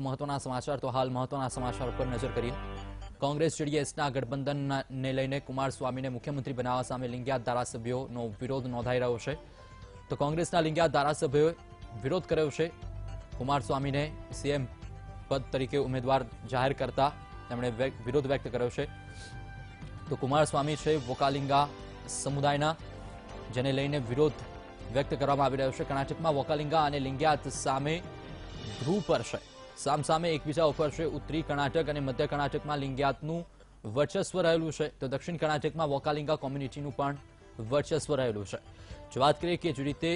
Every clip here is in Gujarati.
મહત્વના સમાચાર તો હાલ મહત્વના સમાચાર પર નજર કરીએ। કોંગ્રેસ જેડીએસના ગઠબંધનને લઈને કુમારસ્વામીને મુખ્યમંત્રી બનાવવા સામે લિંગિયાત ધારાસભ્યોનો વિરોધ નોંધાઈ રહ્યો છે। તો કોંગ્રેસના લિંગિયાત ધારાસભ્યોએ વિરોધ કર્યો છે। કુમારસ્વામીને સીએમ પદ તરીકે ઉમેદવાર જાહેર કરતા તેમણે વિરોધ વ્યક્ત કર્યો છે। તો કુમારસ્વામી છે વોકાલિંગા સમુદાયના, જેને લઈને વિરોધ વ્યક્ત કરવામાં આવી રહ્યો છે। કર્ણાટકમાં વોકાલિંગા અને લિંગિયાત સામે ધ્રુવ પર છે, સામસામે એકબીજા ઉપર છે। ઉત્તરી કર્ણાટક અને મધ્ય કર્ણાટકમાં લિંગિયાતનું વર્ચસ્વ રહેલું છે, તો દક્ષિણ કર્ણાટકમાં વોકાલિંગા કોમ્યુનિટીનું પણ વર્ચસ્વ રહેલું છે। જો વાત કરીએ કે જે રીતે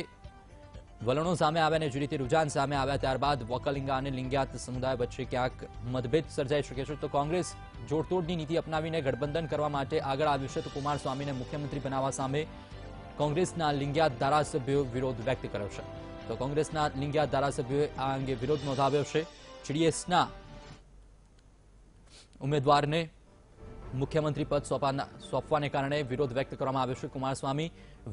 વલણો સામે આવ્યા અને જે રીતે રુઝાન સામે આવ્યા ત્યારબાદ વોકાલિંગા અને લિંગિયાત સમુદાય વચ્ચે ક્યાંક મતભેદ સર્જાઈ શકે છે। તો કોંગ્રેસ જોડતોડની નીતિ અપનાવીને ગઠબંધન કરવા માટે આગળ આવ્યું છે। તો કુમારસ્વામીને મુખ્યમંત્રી બનાવવા સામે કોંગ્રેસના લિંગિયાત ધારાસભ્યોએ વિરોધ વ્યક્ત કર્યો છે। તો કોંગ્રેસના લિંગિયાત ધારાસભ્યોએ આ અંગે વિરોધ નોંધાવ્યો છે। જેડીએસના ઉમેદવારને મુખ્યમંત્રી પદ સોંપવાને કારણે વિરોધ વ્યક્ત કરવામાં આવ્યો છે। કુમારસ્વામી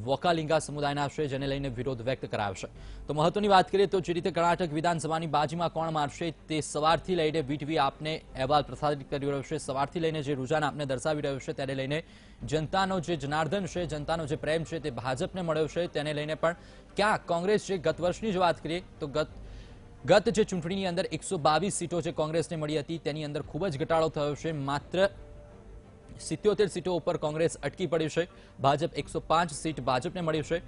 વોકાલિંગા સમુદાયના છે, જેને લઈને વિરોધ વ્યક્ત કરાયો છે। તો મહત્વની વાત કરીએ તો જે રીતે કર્ણાટક વિધાનસભાની બાજીમાં કોણ મારશે તે સવારથી લઈને વીટીવી આપને અહેવાલ પ્રસારિત કરી રહ્યો છે। સવારથી લઈને જે રુઝાન આપને દર્શાવી રહ્યો છે તેને લઈને જનતાનો જે જનાર્દન છે, જનતાનો જે પ્રેમ છે તે ભાજપને મળ્યો છે। તેને લઈને પણ ક્યાંક કોંગ્રેસ જે ગત વર્ષની જો વાત કરીએ તો ગત જે ચૂંટણીની અંદર 122 સીટો જે કોંગ્રેસને મળી હતી તેની અંદર ખૂબ જ ઘટાડો થયો છે। માત્ર 77 સીટો ઉપર કોંગ્રેસ અટકી પડ્યું છે। ભાજપ 105 સીટ ભાજપને મળ્યું છે।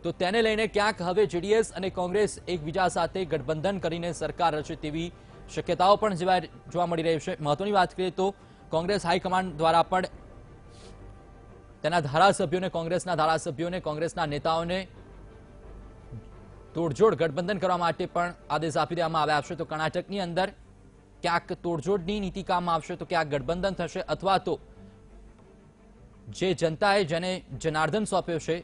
તો તેને લઈને ક્યાંક હવે જેડીએસ અને કોંગ્રેસ એકબીજા સાથે ગઠબંધન કરીને સરકાર રચે તેવી શક્યતાઓ પણ જોવા મળી રહી છે। મહત્વની વાત કરીએ તો કોંગ્રેસ હાઈકમાન્ડ દ્વારા પણ તેના ધારાસભ્યોને, કોંગ્રેસના નેતાઓને તોડજોડ ગઠબંધન કરવા માટે પણ આદેશ આપી દેવામાં આવ્યા છે। તો કર્ણાટકની અંદર ક્યાંક તોડજોડની નીતિ કામમાં આવશે તો ક્યાંક ગઠબંધન થશે, અથવા તો જે જનતાએ જેને જનાર્દન સોંપ્યો છે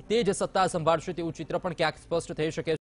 તે જ સત્તા સંભાળશે તેવું ચિત્ર પણ ક્યાંક સ્પષ્ટ થઈ શકે છે।